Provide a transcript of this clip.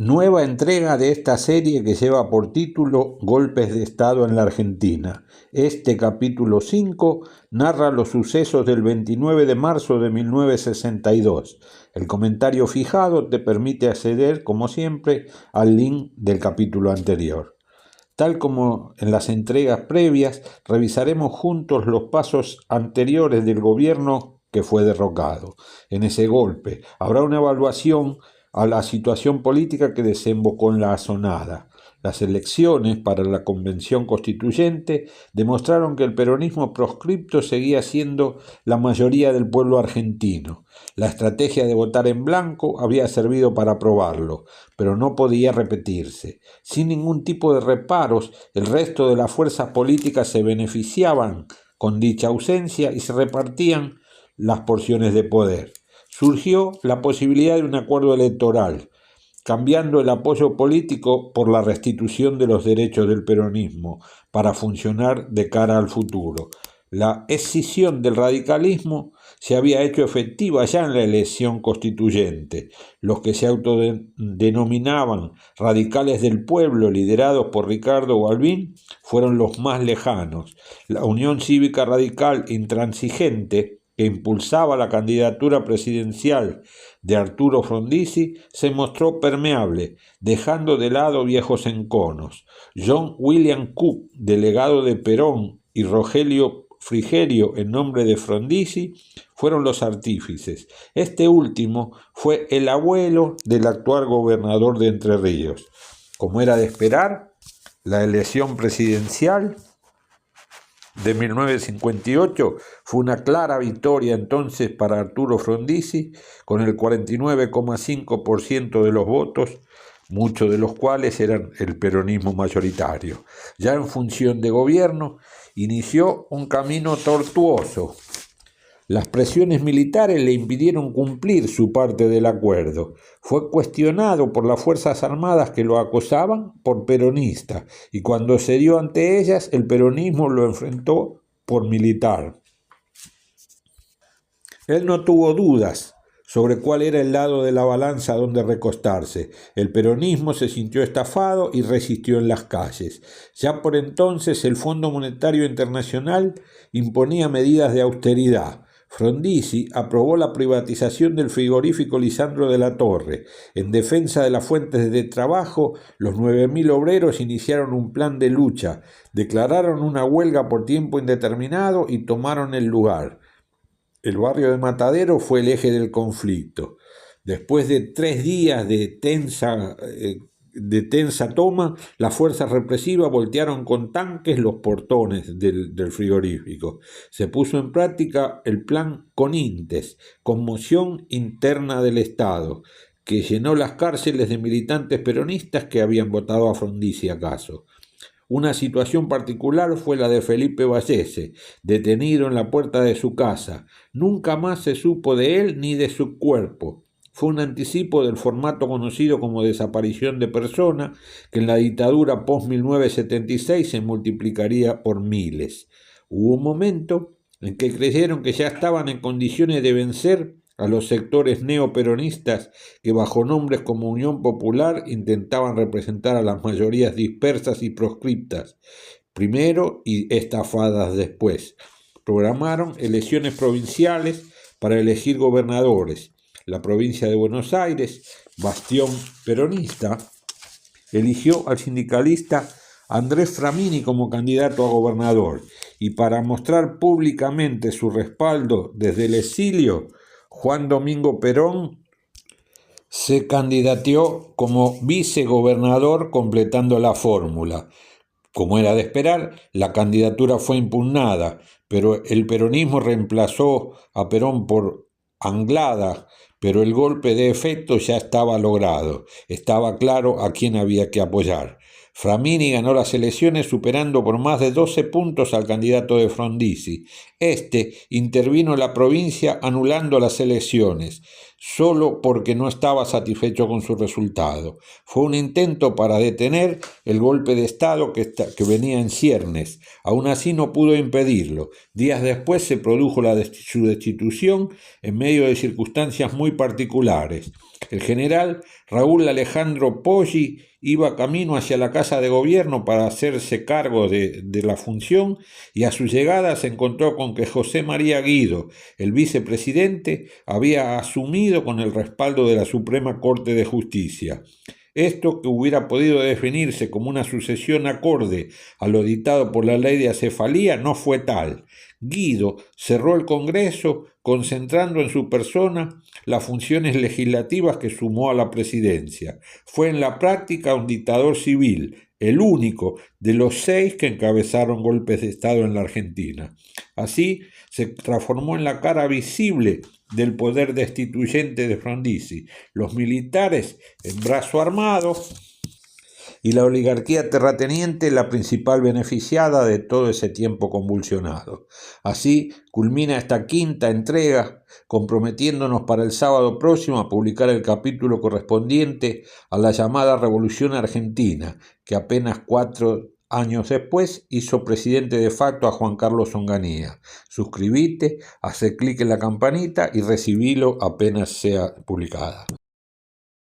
Nueva entrega de esta serie que lleva por título Golpes de Estado en la Argentina. Este capítulo 5 narra los sucesos del 29 de marzo de 1962. El comentario fijado te permite acceder, como siempre, al link del capítulo anterior. Tal como en las entregas previas, revisaremos juntos los pasos anteriores del gobierno que fue derrocado. En ese golpe habrá una evaluación a la situación política que desembocó en la asonada. Las elecciones para la Convención Constituyente demostraron que el peronismo proscripto seguía siendo la mayoría del pueblo argentino. La estrategia de votar en blanco había servido para probarlo, pero no podía repetirse. Sin ningún tipo de reparos, el resto de las fuerzas políticas se beneficiaban con dicha ausencia y se repartían las porciones de poder. Surgió la posibilidad de un acuerdo electoral, cambiando el apoyo político por la restitución de los derechos del peronismo para funcionar de cara al futuro. La escisión del radicalismo se había hecho efectiva ya en la elección constituyente. Los que se autodenominaban radicales del pueblo, liderados por Ricardo Balbín, fueron los más lejanos. La Unión Cívica Radical Intransigente, que impulsaba la candidatura presidencial de Arturo Frondizi, se mostró permeable, dejando de lado viejos enconos. John William Cook, delegado de Perón, y Rogelio Frigerio, en nombre de Frondizi, fueron los artífices. Este último fue el abuelo del actual gobernador de Entre Ríos. Como era de esperar, la elección presidencial de 1958 fue una clara victoria entonces para Arturo Frondizi, con el 49,5% de los votos, muchos de los cuales eran el peronismo mayoritario. Ya en función de gobierno, inició un camino tortuoso. Las presiones militares le impidieron cumplir su parte del acuerdo. Fue cuestionado por las Fuerzas Armadas que lo acosaban por peronista, y cuando cedió ante ellas, el peronismo lo enfrentó por militar. Él no tuvo dudas sobre cuál era el lado de la balanza donde recostarse. El peronismo se sintió estafado y resistió en las calles. Ya por entonces el Fondo Monetario Internacional imponía medidas de austeridad. Frondizi aprobó la privatización del frigorífico Lisandro de la Torre. En defensa de las fuentes de trabajo, los 9.000 obreros iniciaron un plan de lucha, declararon una huelga por tiempo indeterminado y tomaron el lugar. El barrio de Matadero fue el eje del conflicto. Después de 3 días de tensa toma, las fuerzas represivas voltearon con tanques los portones del frigorífico. Se puso en práctica el plan Conintes, conmoción interna del Estado, que llenó las cárceles de militantes peronistas que habían votado a Frondizi acaso. Una situación particular fue la de Felipe Vallese, detenido en la puerta de su casa. Nunca más se supo de él ni de su cuerpo. Fue un anticipo del formato conocido como desaparición de persona, que en la dictadura post-1976 se multiplicaría por miles. Hubo un momento en que creyeron que ya estaban en condiciones de vencer a los sectores neoperonistas que bajo nombres como Unión Popular intentaban representar a las mayorías dispersas y proscriptas, primero y estafadas después. Programaron elecciones provinciales para elegir gobernadores. La provincia de Buenos Aires, bastión peronista, eligió al sindicalista Andrés Framini como candidato a gobernador, y para mostrar públicamente su respaldo desde el exilio, Juan Domingo Perón se candidateó como vicegobernador, completando la fórmula. Como era de esperar, la candidatura fue impugnada, pero el peronismo reemplazó a Perón por Anglada, pero el golpe de efecto ya estaba logrado. Estaba claro a quién había que apoyar. Framini ganó las elecciones superando por más de 12 puntos al candidato de Frondizi. Este intervino en la provincia anulando las elecciones. solo porque no estaba satisfecho con su resultado. Fue un intento para detener el golpe de Estado que venía en ciernes. Aún así no pudo impedirlo. Días después se produjo su destitución en medio de circunstancias muy particulares. El general Raúl Alejandro Poggi iba camino hacia la Casa de Gobierno para hacerse cargo de la función y a su llegada se encontró con que José María Guido, el vicepresidente, había asumido con el respaldo de la Suprema Corte de Justicia. Esto, que hubiera podido definirse como una sucesión acorde a lo dictado por la ley de acefalía, no fue tal. Guido cerró el Congreso concentrando en su persona las funciones legislativas que sumó a la presidencia. Fue en la práctica un dictador civil, el único de los 6 que encabezaron golpes de Estado en la Argentina. Así se transformó en la cara visible del poder destituyente de Frondizi, los militares en brazo armado y la oligarquía terrateniente la principal beneficiada de todo ese tiempo convulsionado. Así culmina esta quinta entrega, comprometiéndonos para el sábado próximo a publicar el capítulo correspondiente a la llamada Revolución Argentina, que apenas 4 años después hizo presidente de facto a Juan Carlos Onganía. Suscribite, hace clic en la campanita y recibilo apenas sea publicada.